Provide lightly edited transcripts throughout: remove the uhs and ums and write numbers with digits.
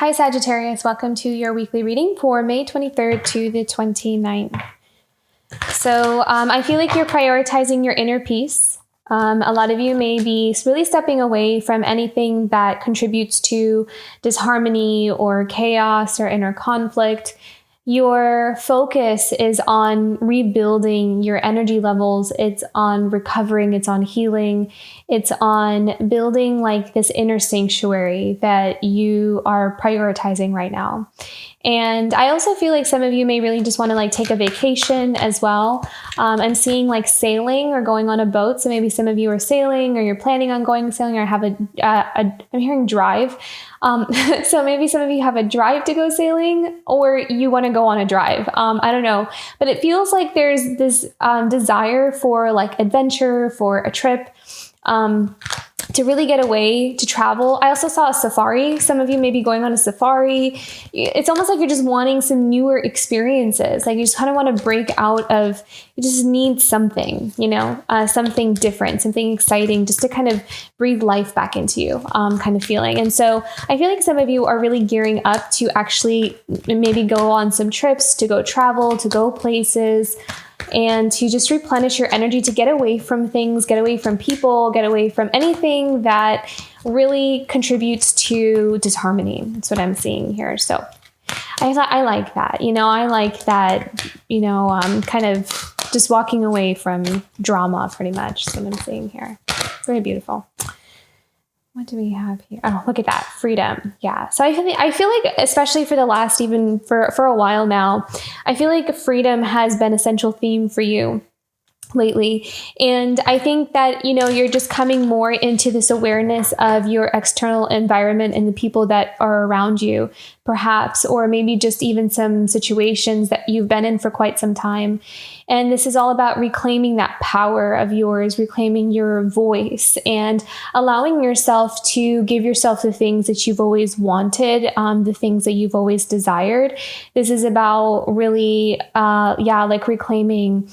Hi Sagittarius, welcome to your weekly reading for May 23rd to the 29th. So I feel like you're prioritizing your inner peace. A lot of you may be really stepping away from anything that contributes to disharmony or chaos or inner conflict. Your focus is on rebuilding your energy levels. It's on recovering. It's on healing. It's on building like this inner sanctuary that you are prioritizing right now. And I also feel like some of you may really just want to like take a vacation as well. I'm seeing like sailing or going on a boat. So maybe some of you are sailing or you're planning on going sailing or have I'm hearing drive. So maybe some of you have a drive to go sailing or you want to go on a drive. I don't know, but it feels like there's this desire for like adventure, for a trip, to really get away, to travel. I also saw a safari. Some of you may be going on a safari. It's almost like you're just wanting some newer experiences. Like you just kind of want to break out of, you just need something, something different, something exciting, just to kind of breathe life back into you, kind of feeling. And so I feel like some of you are really gearing up to actually maybe go on some trips, to go travel, to go places, and to just replenish your energy, to get away from things, get away from people, get away from anything that really contributes to disharmony. That's what I'm seeing here. So I like that, I like that, kind of just walking away from drama pretty much. That's what I'm seeing here. Very beautiful. What do we have here? Oh, look at that. Freedom. Yeah. So I feel like, especially for the last, even for a while now, I feel like freedom has been a central theme for you lately. And I think that, you're just coming more into this awareness of your external environment and the people that are around you, perhaps, or maybe just even some situations that you've been in for quite some time. And this is all about reclaiming that power of yours, reclaiming your voice, and allowing yourself to give yourself the things that you've always wanted, the things that you've always desired. This is about really, reclaiming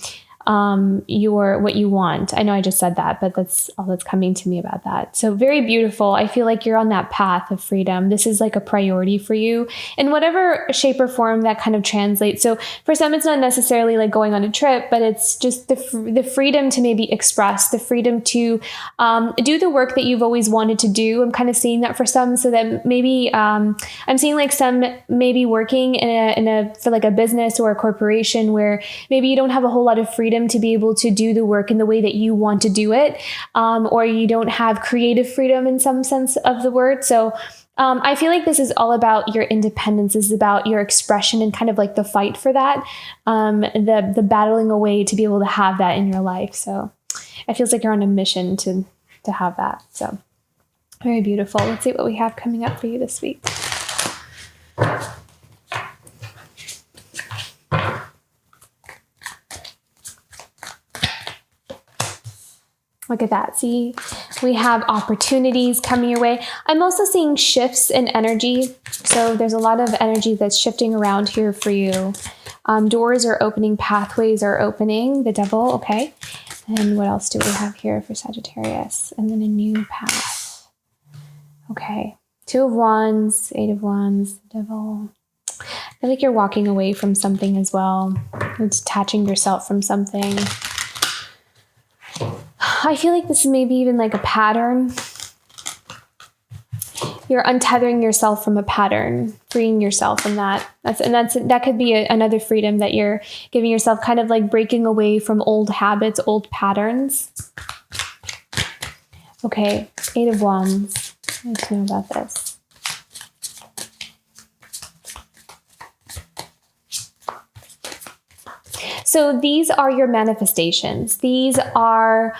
what you want. I know I just said that, but that's all that's coming to me about that. So very beautiful. I feel like you're on that path of freedom. This is like a priority for you in whatever shape or form that kind of translates. So for some, it's not necessarily like going on a trip, but it's just the freedom to maybe express, the freedom to do the work that you've always wanted to do. I'm kind of seeing that for some, so that maybe I'm seeing like some maybe working for like a business or a corporation where maybe you don't have a whole lot of freedom to be able to do the work in the way that you want to do it, or you don't have creative freedom in some sense of the word. So I feel like this is all about your independence. This is about your expression and kind of like the fight for that, the battling away to be able to have that in your life. So it feels like you're on a mission to have that. So very beautiful. Let's see what we have coming up for you this week. Look at that. See, we have opportunities coming your way. I'm also seeing shifts in energy. So there's a lot of energy that's shifting around here for you. Doors are opening, pathways are opening, the devil. Okay. And what else do we have here for Sagittarius? And then a new path. Okay. 2 of Wands, 8 of Wands, devil. I feel like you're walking away from something as well. You're detaching yourself from something. I feel like this is maybe even like a pattern. You're untethering yourself from a pattern, freeing yourself from that. That could be another freedom that you're giving yourself, kind of like breaking away from old habits, old patterns. Okay, 8 of Wands. I need to know about this. So these are your manifestations. These are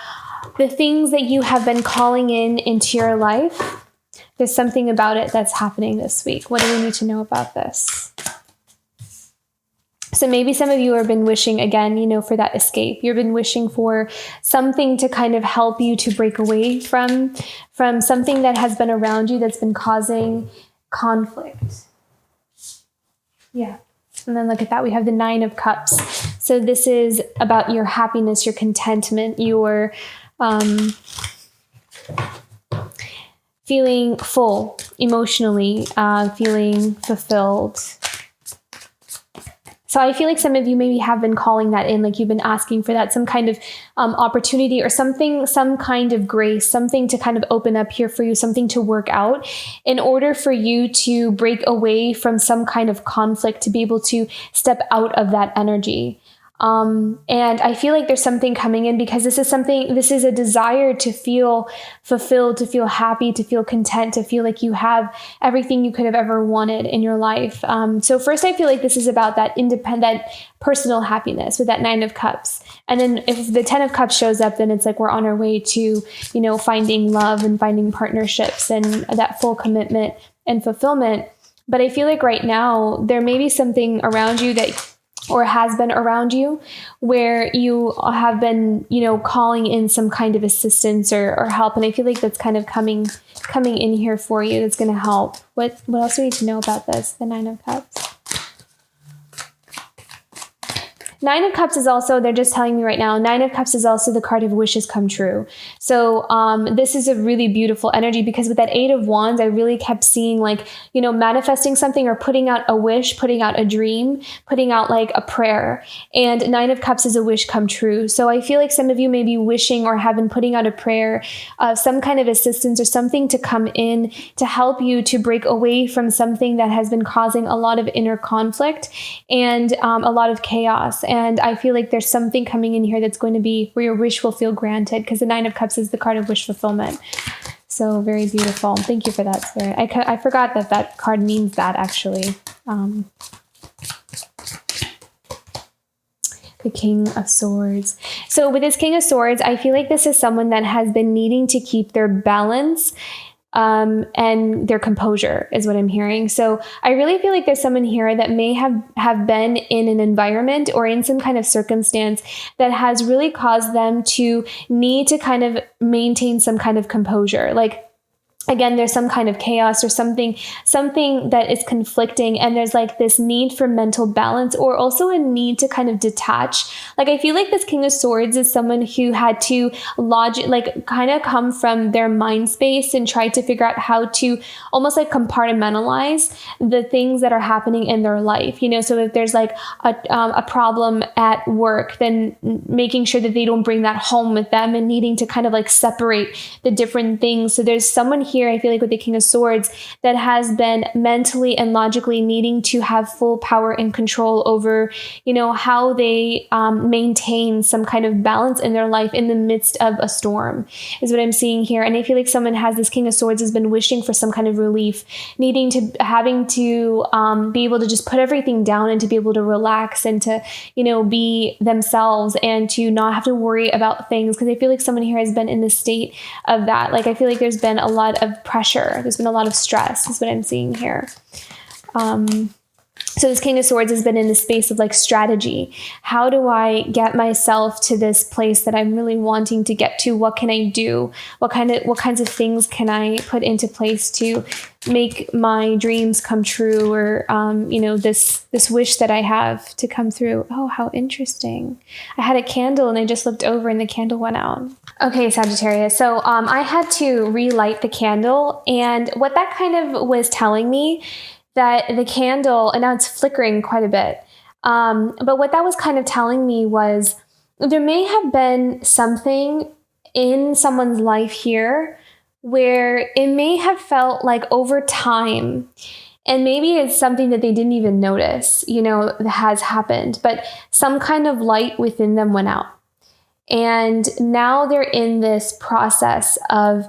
the things that you have been calling into your life. There's something about it that's happening this week. What do we need to know about this? So maybe some of you have been wishing, again, for that escape. You've been wishing for something to kind of help you to break away from something that has been around you that's been causing conflict. Yeah. And then look at that. We have the 9 of Cups. So this is about your happiness, your contentment, your feeling full emotionally, feeling fulfilled. So I feel like some of you maybe have been calling that in, like you've been asking for that, some kind of opportunity or something, some kind of grace, something to kind of open up here for you, something to work out in order for you to break away from some kind of conflict, to be able to step out of that energy. And I feel like there's something coming in because this is a desire to feel fulfilled, to feel happy, to feel content, to feel like you have everything you could have ever wanted in your life. So first, I feel like this is about that independent, personal happiness with that 9 of Cups. And then if the 10 of Cups shows up, then it's like we're on our way to, finding love and finding partnerships and that full commitment and fulfillment. But I feel like right now, there may be something around you or has been around you where you have been, calling in some kind of assistance or help. And I feel like that's kind of coming in here for you. That's going to help. What else do we need to know about this? The 9 of Cups. 9 of Cups is also, they're just telling me right now, 9 of Cups is also the card of wishes come true. So this is a really beautiful energy because with that 8 of Wands, I really kept seeing like, manifesting something or putting out a wish, putting out a dream, putting out like a prayer. And 9 of Cups is a wish come true. So I feel like some of you may be wishing or have been putting out a prayer, some kind of assistance or something to come in to help you to break away from something that has been causing a lot of inner conflict and a lot of chaos. And I feel like there's something coming in here that's going to be where your wish will feel granted because the 9 of Cups is the card of wish fulfillment. So very beautiful. Thank you for that, Spirit. I forgot that card means that actually. The King of Swords. So with this King of Swords, I feel like this is someone that has been needing to keep their balance and their composure is what I'm hearing. So I really feel like there's someone here that may have been in an environment or in some kind of circumstance that has really caused them to need to kind of maintain some kind of composure. Like, again, there's some kind of chaos or something that is conflicting. And there's like this need for mental balance or also a need to kind of detach. Like, I feel like this King of Swords is someone who had to kind of come from their mind space and try to figure out how to almost like compartmentalize the things that are happening in their life. So if there's like a problem at work, then making sure that they don't bring that home with them and needing to kind of like separate the different things. So there's someone here, I feel like with the King of Swords, that has been mentally and logically needing to have full power and control over, how they maintain some kind of balance in their life in the midst of a storm is what I'm seeing here. And I feel like someone has this King of Swords has been wishing for some kind of relief, having to be able to just put everything down and to be able to relax and to, be themselves and to not have to worry about things. Because I feel like someone here has been in the state of that. Like, I feel like there's been a lot of pressure. There's been a lot of stress is what I'm seeing here. So this King of Swords has been in the space of like strategy. How do I get myself to this place that I'm really wanting to get to? What can I do? What kinds of things can I put into place to make my dreams come true? Or, this wish that I have to come through. Oh, how interesting. I had a candle and I just looked over and the candle went out. Okay, Sagittarius. So I had to relight the candle. And what that kind of was telling me that the candle, and now it's flickering quite a bit. But what that was kind of telling me was there may have been something in someone's life here where it may have felt like over time, and maybe it's something that they didn't even notice, that has happened, but some kind of light within them went out. And now they're in this process of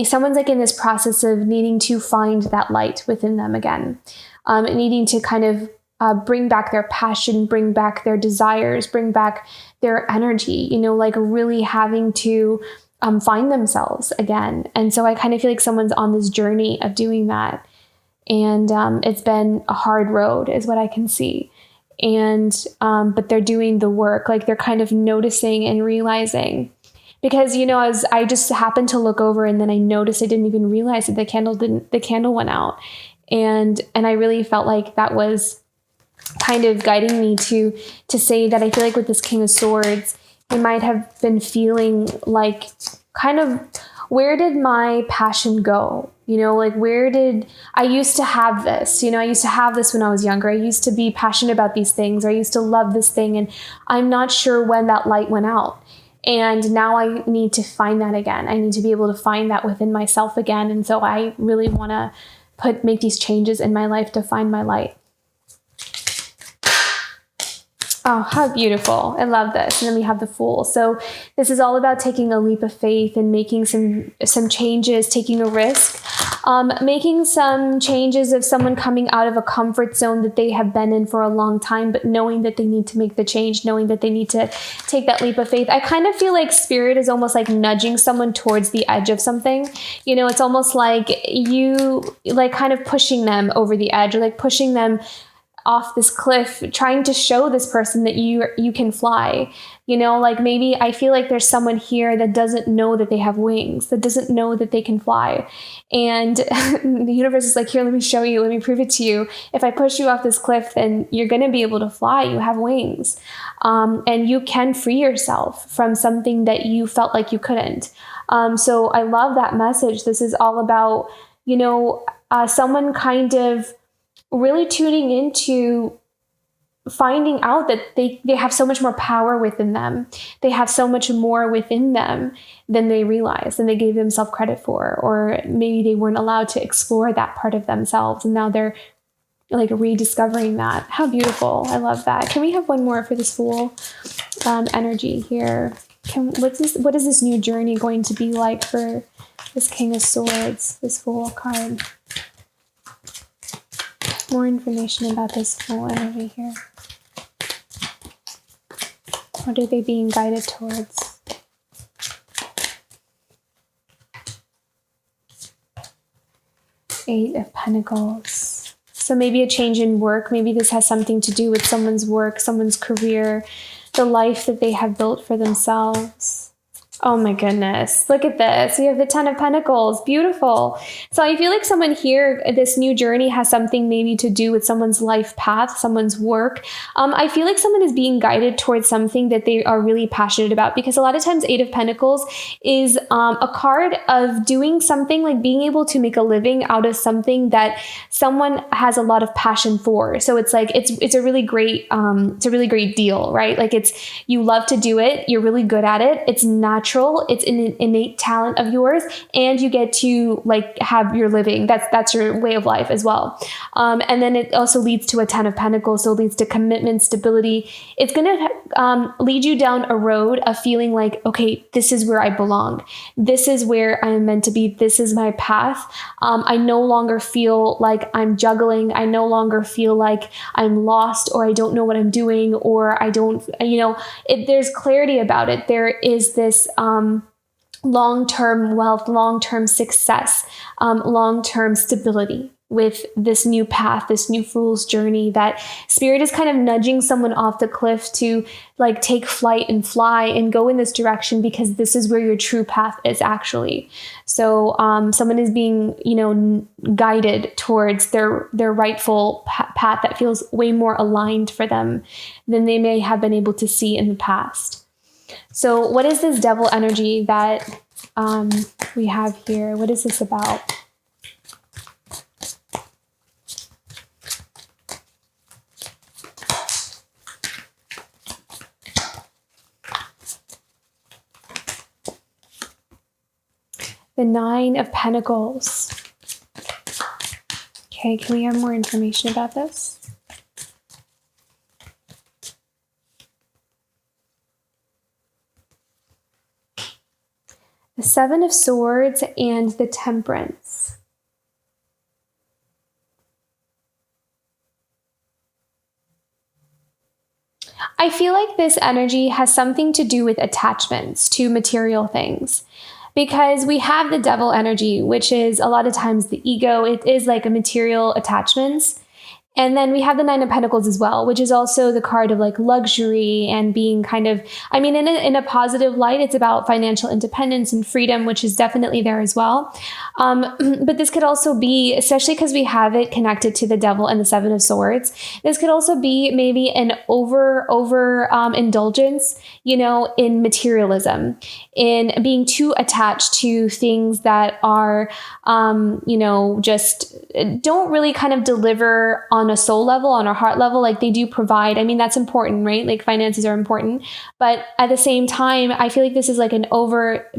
someone's like in this process of needing to find that light within them again, needing to kind of bring back their passion, bring back their desires, bring back their energy, like really having to find themselves again. And so I kind of feel like someone's on this journey of doing that. And it's been a hard road is what I can see. And but they're doing the work, like they're kind of noticing and realizing. Because, as I just happened to look over and then I noticed I didn't even realize that the candle went out. And I really felt like that was kind of guiding me to say that I feel like with this King of Swords, they might have been feeling like kind of where did my passion go? Like where did I used to have this? I used to have this when I was younger. I used to be passionate about these things, or I used to love this thing, and I'm not sure when that light went out. And now I need to find that again. I need to be able to find that within myself again. And so I really want to make these changes in my life to find my light. Oh, how beautiful. I love this. And then we have the Fool. So this is all about taking a leap of faith and making some changes, taking a risk, making some changes of someone coming out of a comfort zone that they have been in for a long time, but knowing that they need to make the change, knowing that they need to take that leap of faith. I kind of feel like Spirit is almost like nudging someone towards the edge of something. It's almost like you like kind of pushing them over the edge, or like pushing them off this cliff, trying to show this person that you can fly. Like maybe I feel like there's someone here that doesn't know that they have wings, that doesn't know that they can fly. And the universe is like, here, let me show you, let me prove it to you. If I push you off this cliff, then you're going to be able to fly. You have wings. And you can free yourself from something that you felt like you couldn't. So I love that message. This is all about, someone kind of really tuning into finding out that they have so much more power within them. They have so much more within them than they realized, than they gave themselves credit for, or maybe they weren't allowed to explore that part of themselves. And now they're like rediscovering that. How beautiful. I love that. Can we have one more for this Fool energy here? What is this new journey going to be like for this King of Swords, this Fool card? More information about this Fool energy here. What are they being guided towards? Eight of Pentacles. So maybe a change in work. Maybe this has something to do with someone's work, someone's career, the life that they have built for themselves. Oh my goodness. Look at this. We have the Ten of Pentacles. Beautiful. So I feel like someone here, this new journey has something maybe to do with someone's life path, someone's work. I feel like someone is being guided towards something that they are really passionate about, because a lot of times Eight of Pentacles is a card of doing something, like being able to make a living out of something that someone has a lot of passion for. So it's like, it's a really great deal, right? Like you love to do it. You're really good at it. It's natural. It's an innate talent of yours, and you get to like have your living. That's your way of life as well. And then it also leads to a Ten of Pentacles. So it leads to commitment, stability. It's going to lead you down a road of feeling like, okay, this is where I belong. This is where I am meant to be. This is my path. I no longer feel like I'm juggling. I no longer feel like I'm lost, or I don't know what I'm doing, or I don't, there's clarity about it. There is this long-term wealth, long-term success, long-term stability with this new path, this new Fool's journey, that Spirit is kind of nudging someone off the cliff to like take flight and fly and go in this direction, because this is where your true path is actually. So someone is being, guided towards their rightful path that feels way more aligned for them than they may have been able to see in the past. So what is this Devil energy that we have here? What is this about? The Nine of Pentacles. Okay, can we have more information about this? The Seven of Swords and the Temperance. I feel like this energy has something to do with attachments to material things, because we have the Devil energy, which is a lot of times the ego. It is like a material attachments. And then we have the Nine of Pentacles as well, which is also the card of like luxury and being kind of, I mean, in a positive light, it's about financial independence and freedom, which is definitely there as well. But this could also be, especially because we have it connected to the Devil and the Seven of Swords, this could also be maybe an over indulgence, in materialism, in being too attached to things that are, just don't really kind of deliver on a soul level, on a heart level. Like they do provide. I mean, that's important, right? Like finances are important. But at the same time, I feel like this is like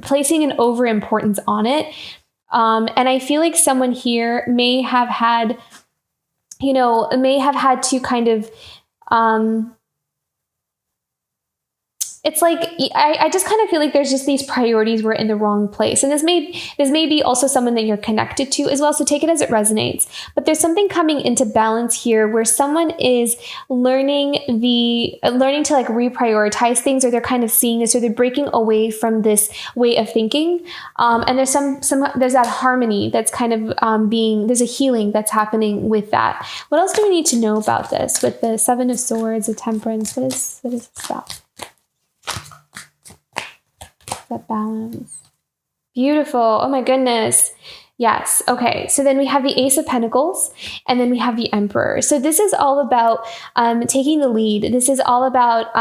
placing an over importance on it. And I feel like someone here may have had to kind of, it's like, I just kind of feel like there's just these priorities were in the wrong place. And this may be also someone that you're connected to as well. So take it as it resonates. But there's something coming into balance here where someone is learning to like reprioritize things, or they're kind of seeing this, or they're breaking away from this way of thinking. And there's there's that harmony that's kind of there's a healing that's happening with that. What else do we need to know about this with the Seven of Swords, the Temperance? What is this about? That balance. Beautiful. Oh my goodness. Yes. Okay. So then we have the Ace of Pentacles, and then we have the Emperor. So this is all about taking the lead. This is all about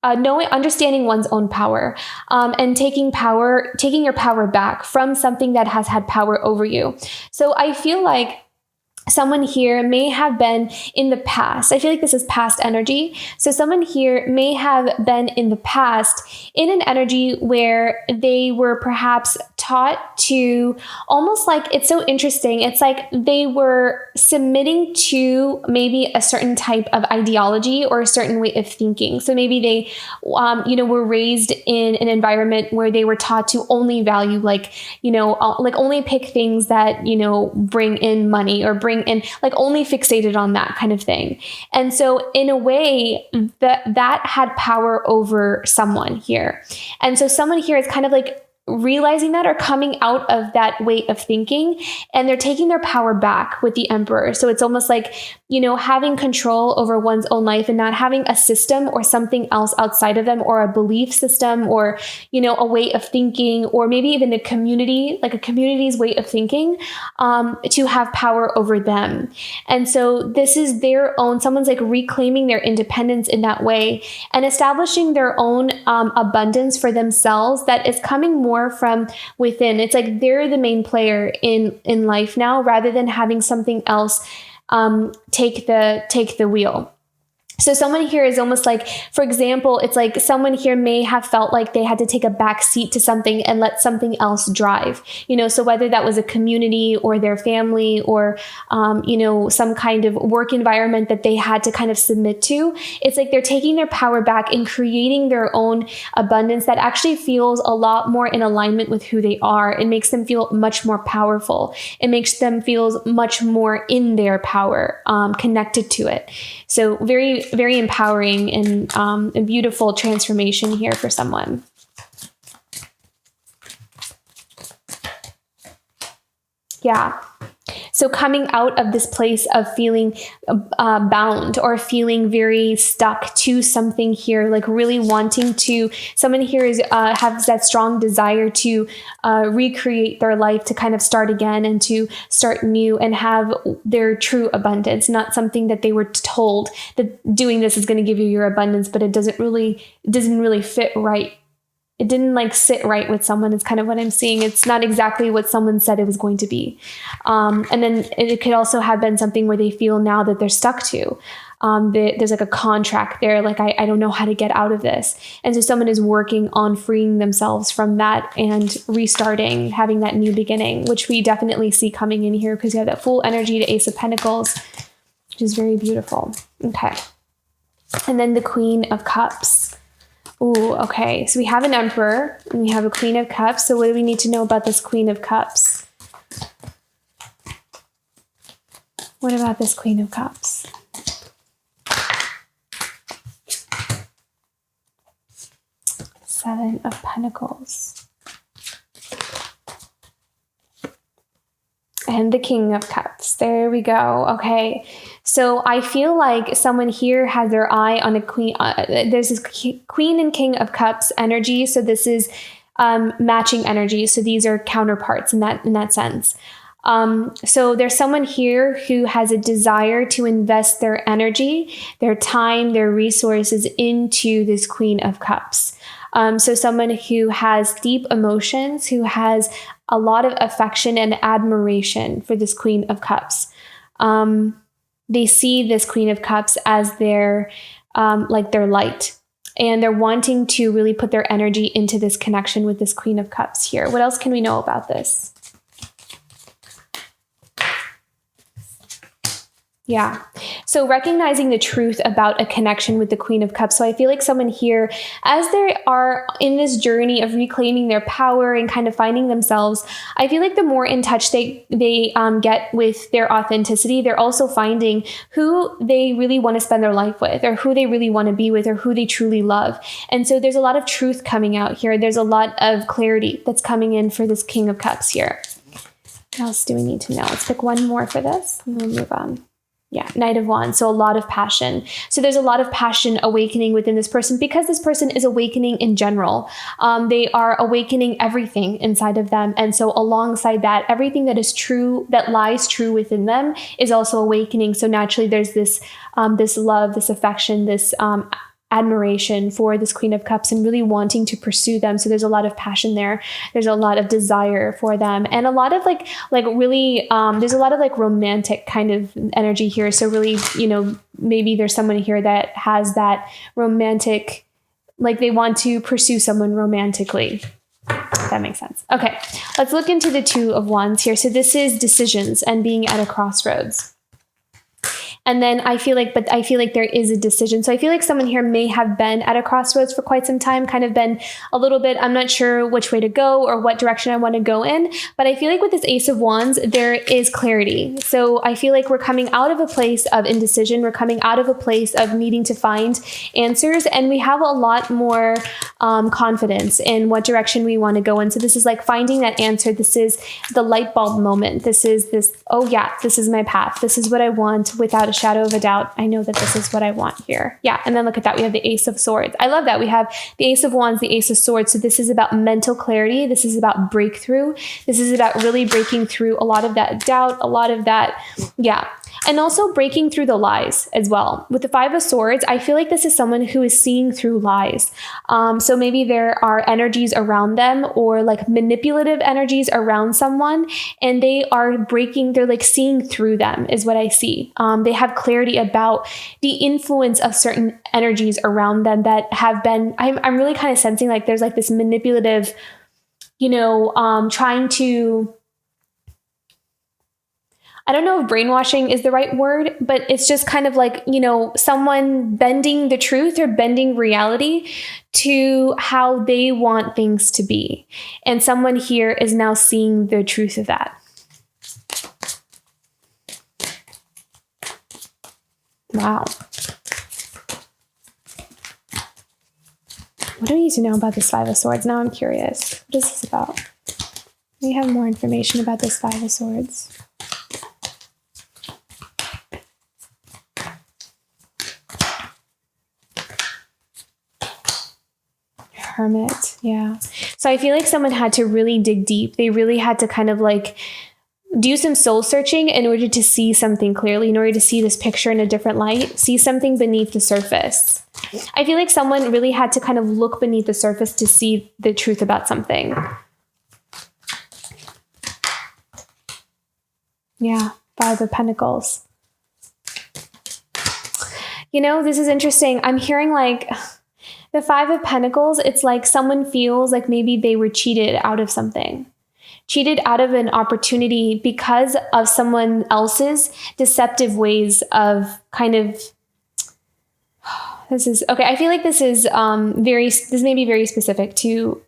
understanding one's own power, and taking your power back from something that has had power over you. So I feel like someone here may have been in the past. I feel like this is past energy. So someone here may have been in the past in an energy where they were perhaps taught to almost like, it's so interesting. It's like they were submitting to maybe a certain type of ideology or a certain way of thinking. So maybe they, were raised in an environment where they were taught to only value like only pick things that, bring in money, or bring in, like only fixated on that kind of thing. And so in a way that had power over someone here. And so someone here is kind of like realizing that, or coming out of that way of thinking, and they're taking their power back with the Emperor. So it's almost like, having control over one's own life and not having a system or something else outside of them, or a belief system, or, a way of thinking, or maybe even a community, like a community's way of thinking, to have power over them. And so this is someone's like reclaiming their independence in that way, and establishing their own abundance for themselves that is coming more from within. It's like they're the main player in life now, rather than having something else take the wheel. So someone here is almost like, for example, it's like someone here may have felt like they had to take a back seat to something and let something else drive, so whether that was a community or their family, or, some kind of work environment that they had to kind of submit to, it's like they're taking their power back and creating their own abundance that actually feels a lot more in alignment with who they are. It makes them feel much more powerful. It makes them feel much more in their power, connected to it. So very, very empowering, and a beautiful transformation here for someone. Yeah. So coming out of this place of feeling bound, or feeling very stuck to something here, like really wanting to, someone here has that strong desire to recreate their life, to kind of start again and to start new and have their true abundance, not something that they were told that doing this is going to give you your abundance, but it doesn't really fit right. It didn't like sit right with someone. It's kind of what I'm seeing. It's not exactly what someone said it was going to be. And then it could also have been something where they feel now that they're stuck to. There's like a contract there. Like, I don't know how to get out of this. And so someone is working on freeing themselves from that and restarting, having that new beginning, which we definitely see coming in here, because you have that full energy to Ace of Pentacles, which is very beautiful. Okay. And then the Queen of Cups. Ooh, okay. So we have an Emperor and we have a Queen of Cups. So what do we need to know about this Queen of Cups? What about this Queen of Cups? Seven of Pentacles. And the King of Cups. There we go. Okay. So I feel like someone here has their eye on a queen. There's this Queen and King of Cups energy. So this is matching energy. So these are counterparts in that sense. So there's someone here who has a desire to invest their energy, their time, their resources into this Queen of Cups. So someone who has deep emotions, who has a lot of affection and admiration for this Queen of Cups. They see this Queen of Cups as their light, and they're wanting to really put their energy into this connection with this Queen of Cups here. What else can we know about this? Yeah. So recognizing the truth about a connection with the Queen of Cups. So I feel like someone here, as they are in this journey of reclaiming their power and kind of finding themselves, I feel like the more in touch they get with their authenticity, they're also finding who they really want to spend their life with, or who they really want to be with, or who they truly love. And so there's a lot of truth coming out here. There's a lot of clarity that's coming in for this King of Cups here. What else do we need to know? Let's pick one more for this and we'll move on. Yeah, Knight of Wands. So a lot of passion. So there's a lot of passion awakening within this person because this person is awakening in general. They are awakening everything inside of them. And so alongside that, everything that is true, that lies true within them is also awakening. So naturally there's this love, this affection, this admiration for this Queen of Cups and really wanting to pursue them. So there's a lot of passion there. There's a lot of desire for them, and a lot of there's a lot of romantic kind of energy here. So really, maybe there's someone here that has that romantic, they want to pursue someone romantically. If that makes sense. Okay, let's look into the Two of Wands here. So this is decisions and being at a crossroads. And then I feel like there is a decision. So I feel like someone here may have been at a crossroads for quite some time, kind of been a little bit, I'm not sure which way to go or what direction I want to go in. But I feel like with this Ace of Wands, there is clarity. So I feel like we're coming out of a place of indecision. We're coming out of a place of needing to find answers. And we have a lot more confidence in what direction we want to go in. So this is like finding that answer. This is the light bulb moment. This is oh yeah, this is my path. This is what I want without a shadow of a doubt. I know that this is what I want here. Yeah. And then look at that. We have the Ace of Swords. I love that. We have the Ace of Wands, the Ace of Swords. So this is about mental clarity. This is about breakthrough. This is about really breaking through a lot of that doubt, a lot of that. Yeah. And also breaking through the lies as well. With the Five of Swords, I feel like this is someone who is seeing through lies. So maybe there are energies around them or manipulative energies around someone, and they are breaking, they're seeing through them is what I see. They have clarity about the influence of certain energies around them that have been, I'm really kind of sensing there's this manipulative, trying to, I don't know if brainwashing is the right word, but it's just kind of someone bending the truth or bending reality to how they want things to be. And someone here is now seeing the truth of that. Wow. What do we need to know about this Five of Swords? Now I'm curious. What is this about? We have more information about this Five of Swords. Hermit. Yeah. So I feel like someone had to really dig deep. They really had to kind of do some soul searching in order to see something clearly, in order to see this picture in a different light, see something beneath the surface. I feel like someone really had to kind of look beneath the surface to see the truth about something. Yeah. Five of Pentacles. This is interesting. I'm hearing the Five of Pentacles, it's like someone feels like maybe they were cheated out of something, cheated out of an opportunity because of someone else's deceptive ways of kind of, this is, okay, I feel like this may be very specific to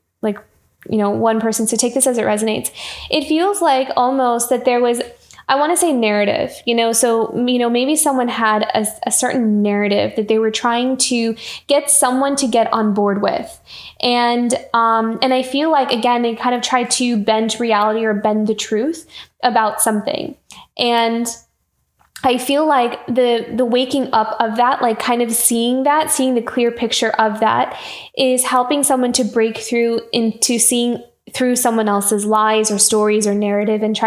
one person. So take this as it resonates. It feels like almost that there was, I want to say narrative, so, maybe someone had a certain narrative that they were trying to get someone to get on board with. And I feel like, again, they kind of tried to bend reality or bend the truth about something. And I feel like the waking up of that, like kind of seeing the clear picture of that, is helping someone to break through into seeing through someone else's lies or stories or narrative, and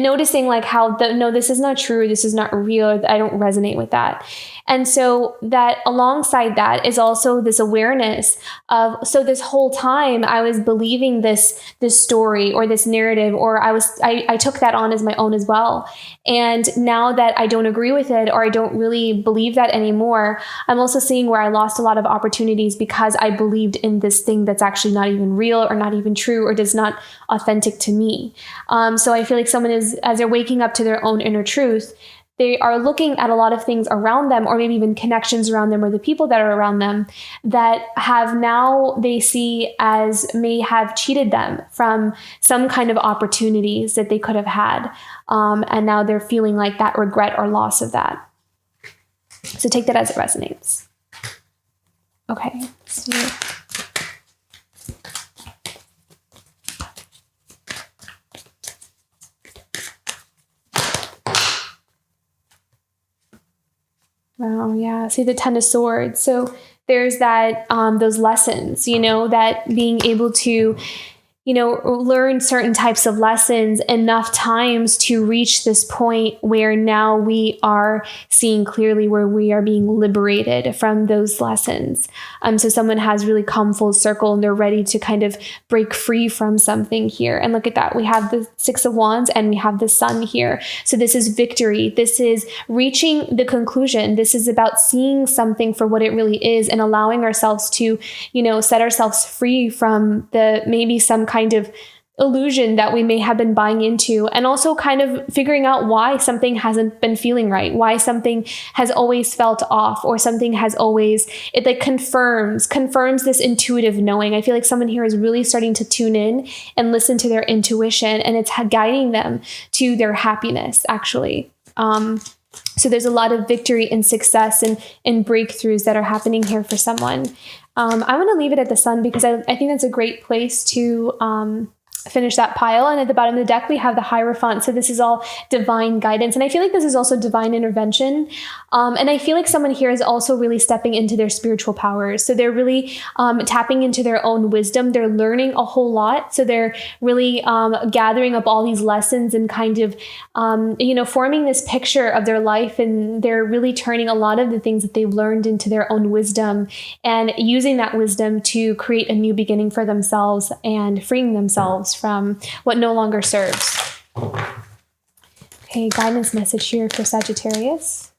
noticing like how no, this is not true, this is not real, I don't resonate with that. And so that alongside that is also this awareness of, so this whole time I was believing this story or this narrative, or I took that on as my own as well. And now that I don't agree with it, or I don't really believe that anymore, I'm also seeing where I lost a lot of opportunities because I believed in this thing that's actually not even real or not even true or does not authentic to me. So I feel like someone is, as they're waking up to their own inner truth, they are looking at a lot of things around them, or maybe even connections around them, or the people that are around them that have now they see as may have cheated them from some kind of opportunities that they could have had. And now they're feeling like that regret or loss of that. So take that as it resonates. Okay. So wow, yeah. See the Ten of Swords. So there's that, those lessons, that being able to, learn certain types of lessons enough times to reach this point where now we are seeing clearly, where we are being liberated from those lessons. So someone has really come full circle and they're ready to kind of break free from something here. And look at that. We have the Six of Wands and we have the Sun here. So this is victory. This is reaching the conclusion. This is about seeing something for what it really is and allowing ourselves to, set ourselves free from maybe some kind of illusion that we may have been buying into, and also kind of figuring out why something hasn't been feeling right, why something has always felt off, or something has always, it like confirms this intuitive knowing. I feel like someone here is really starting to tune in and listen to their intuition, and it's guiding them to their happiness, actually. So there's a lot of victory and success and breakthroughs that are happening here for someone. I'm going to leave it at the Sun because I think that's a great place to finish that pile. And at the bottom of the deck, we have the Hierophant. So this is all divine guidance. And I feel like this is also divine intervention. And I feel like someone here is also really stepping into their spiritual powers. So they're really tapping into their own wisdom. They're learning a whole lot. So they're really gathering up all these lessons and kind of, forming this picture of their life. And they're really turning a lot of the things that they've learned into their own wisdom and using that wisdom to create a new beginning for themselves and freeing themselves from what no longer serves. Okay, guidance message here for Sagittarius.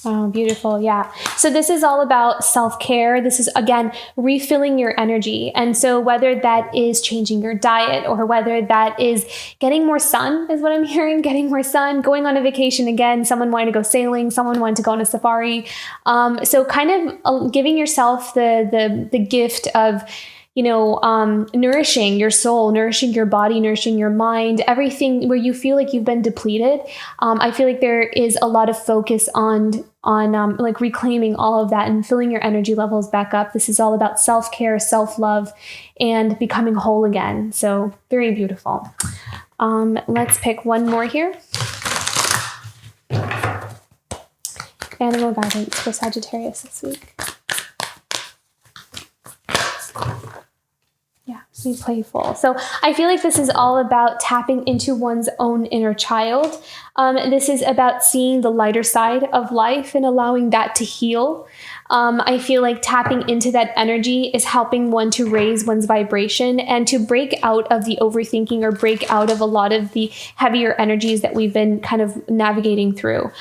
Oh, beautiful. Yeah. So this is all about self-care. This is, again, refilling your energy. And so whether that is changing your diet or whether that is getting more sun, is what I'm hearing, getting more sun, going on a vacation again, someone wanted to go sailing, someone wanted to go on a safari. So kind of giving yourself the gift of, nourishing your soul, nourishing your body, nourishing your mind, everything where you feel like you've been depleted. I feel like there is a lot of focus on like reclaiming all of that and filling your energy levels back up. This is all about self-care, self-love, and becoming whole again. So very beautiful. Let's pick one more here. Animal guidance for Sagittarius this week. Yeah, be playful. So I feel like this is all about tapping into one's own inner child. This is about seeing the lighter side of life and allowing that to heal. I feel like tapping into that energy is helping one to raise one's vibration and to break out of the overthinking or break out of a lot of the heavier energies that we've been kind of navigating through.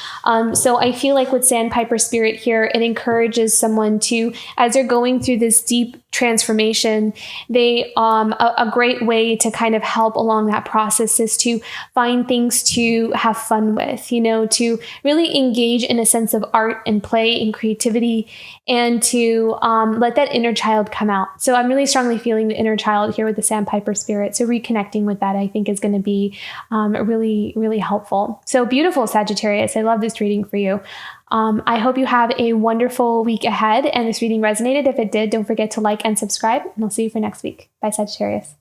So I feel like with Sandpiper Spirit here, it encourages someone to, as they're going through this deep transformation, a great way to kind of help along that process is to find things to have fun with, to really engage in a sense of art and play and creativity and to let that inner child come out. So I'm really strongly feeling the inner child here with the Sandpiper spirit. So reconnecting with that, I think, is going to be really, really helpful. So beautiful, Sagittarius. I love this reading for you. I hope you have a wonderful week ahead and this reading resonated. If it did, don't forget to like and subscribe, and I'll see you for next week. Bye, Sagittarius.